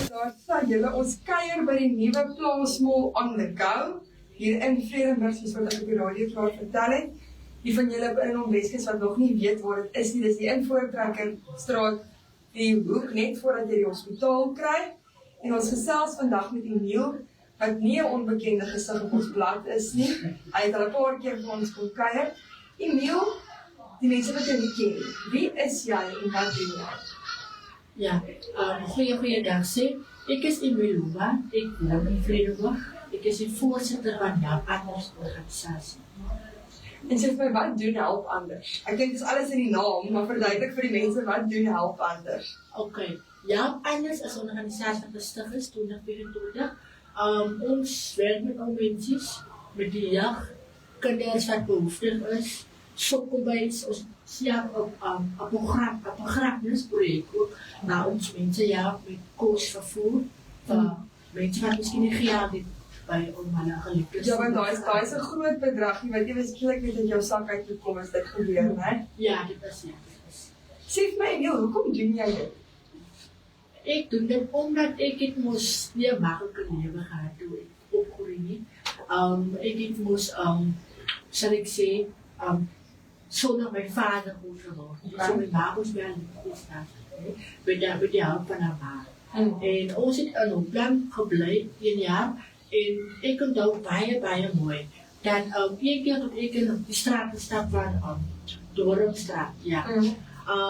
Daar staan julle ons kuier by die nuwe plaasmall on the go hier in Vredenburg, soos wat ek op die radio klaar vertel het. Die van julle in Weskus wat nog nie weet waar dit is nie, dis die in Voortrekkerstraat, die hoek net voordat jy die hospitaal kry. En ons gesels vandag met Emiel, wat nie 'n onbekende gesig op ons blad is nie. Hy het al 'n paar keer vir ons kom kuier. Emiel, die mense wat jy nie ken, wie is jy en wat doen jy? Ja, goeiedag sê. Ek is Emiel Huba, ek woon in Vredenburg. Ek is die voorsitter van Help Anders organisasie. En sê vir my, wat doen Help Anders? Ek dink dis alles in die naam, maar verduidelik vir die mense, wat doen Help Anders? Okay, Help Anders is 'n organisasie wat gestig is 2024. Ons werk met al mense, met die jeug, kinders wat behoeftig is, sokkelbys, ons sien op 'n begrafenisprojek ook na ons mense met kos vervoer vir mense wat miskien nie gehad het by onmiddellik geliefdes. Ja, want daai is 'n groot bedrag, wat jy waarskynlik net in jou sak uit moet kom as dit gebeur, né? Ja, dit is. Sê vir my, Emiel, hoekom doen jy dit? Ek doen dit omdat ek het mos nie 'n maklike lewe gehad toe ek opgroei nie. Ek het mos sal ek sê sonder my vader groot geword. So my ma was wel gestaan, met die hulp van haar ma. En ons het in 'n plan gebly 1 jaar en ek onthou baie mooi dat een keer tot ek in die straat stap van Dorpstraat, ja.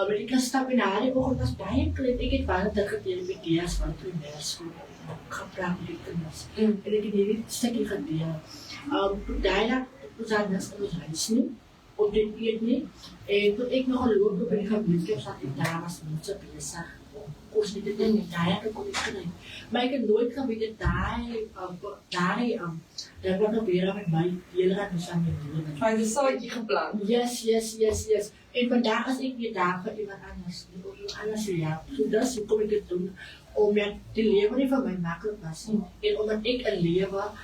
Ik kan stap in haar, die oggend was baie klein. Ek het baie gedeel met dias van primêrskool. Gepraat met die kinders. En ek het hierdie stukkie gedeel. Daai was anders in ons huis nie, op dit eet nie. En toe ek nog geloop op in die gemeenskap, dat ek daar was mense besig om kos met dit in die daai te kom kry. Maar ek het nooit geweet dat daar wat gebeur met my hele raad met my lewe. Hy het 'n saadjie geplant. Yes. En vandaag is ik weer daar voor iemand anders. Of iemand anders wil helpen. So dat is hoe ik het doen. Omdat die leven niet voor mij makkelijk was. En omdat ik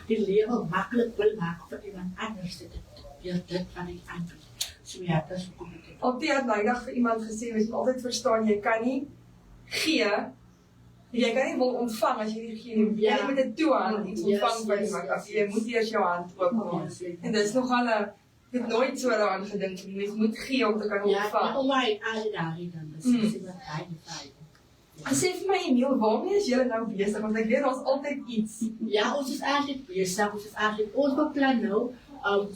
die leven makkelijk wil maken voor iemand anders. Dit van ik aandoen. So ja, dat is hoe ik het doen. Altyd het mydag vir iemand gesê, jy moet altyd verstaan, jy kan nie gee, jy kan nie wil ontvang as jy nie gee nie. Jy moet dit toe aan iets ontvang by iemand af. Jy moet eers jou hand oopmaak. En dit is nogal 'n ek het nooit so daaraan gedink, die mens moet gee om te kan ontvang. Ja, om my daarin dan. Dis wat hy Sê vir my, Emiel, waarmee is julle nou besig? Want ek weet daar's altyd iets. Ja, ons is eigenlijk bezig. Ons beplan nou,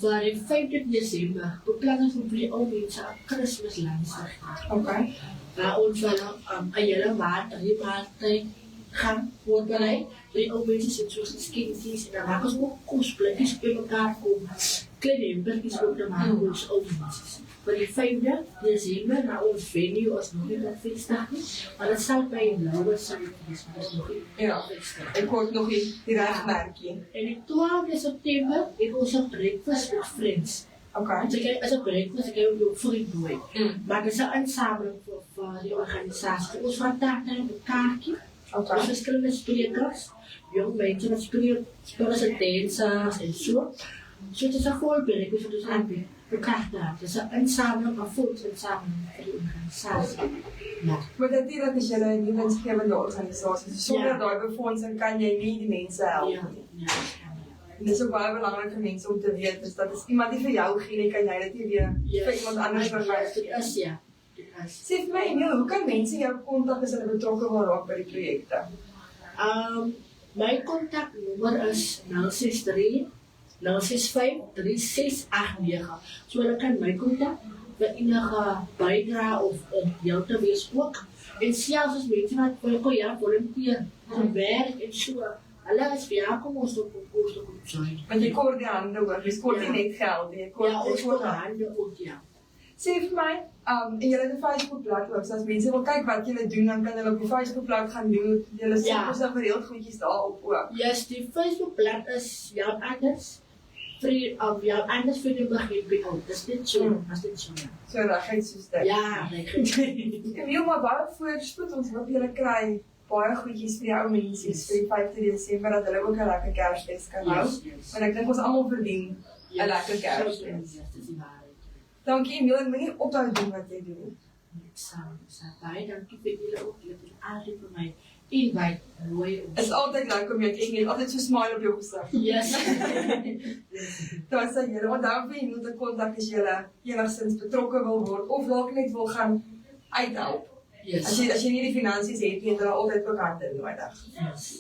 waar in 5 Desember, beplan ons om die oude mensen aan Christmaslands te gaan. Okay. Waar ons wel een hele maand, 3 maanden gaan voorbereid. Die oude mensen zitten zoals geschiedenis en dan maken ze ook kostblikjes bij elkaar komen. Kleine hempertjes ook te maken voor ons oude mensen. Voor die 5 Desember naar ons venue is nog niet dat feestdag nie, maar dat zal bij een lauwe zijn, dus dat is nog niet feestdag. Ik hoor nog die regmerkje. En die 12 September het ons een breakfast with friends. Okay. Dus as 'n breakfast, ek het ook vriend nooi. Maar dit is 'n insameling vir die organisasie. Ons vat daar 'n kaartjie. Ons verskillende sprekers, jong mense wat speel as dansers en so. So dit is 'n voorbeeld wat ons aanbied. Dit is 'n insameling van fondsinsameling vir die organisasie. Ja. Maar natuurlik is julle 'n winsgewende organisasie. So sonder daai befondsing kan jy nie die mense help nie. Ja. En dit is ook baie belangrik vir mense om te weet, is dat as iemand nie vir jou gee nie, kan jy dit nie weer vir iemand anders gee. Sê vir my, Emiel, hoe kan mense jou kontak as hulle betrokke wil raak by die projekte? My kontaknommer is 063 065 3689. So hulle kan my kontak vir enige bydrae of om jou te wees ook. En selfs as mense wat wil volunteer om werk en so, hulle is welkom ons op koers te kom join. Want jy kort die hande hoor, jy kort nie net geld nie, jy kort hande ook, ja. Sê vir my, en julle het 'n Facebookblad ook, so as mense wil kyk wat julle doen, dan kan hulle op die Facebookblad gaan doen, julle sit ons dan gereeld goedjies daarop ook. Yes, die Facebookblad is Help Anders. Help Anders vir die begin. Dis dit so, So reguit soos dit. Ja, reguit. Emiel, maar baie voorspoed, ons hoop julle kry baie goedjies vir die ou mense vir die 5 Desember, dat hulle ook 'n lekker Kersfees kan hou. Want ek dink ons almal verdien 'n lekker Kersfees. Dankie Emiel, en moenie ophou doen wat jy doen. Baie dankie vir julle ook, julle het altyd vir my invite Mooi. Is altyd leuk om jou te sien. Jy het altyd so smile op jou gesig. Yes. Daar sê julle, onthou vir iemand te kontak as julle enigstens betrokke wil word of dalk net wil gaan uithelp. Yes. As jy nie die finansies het nie, het hulle altyd ook hande nodig. Yes.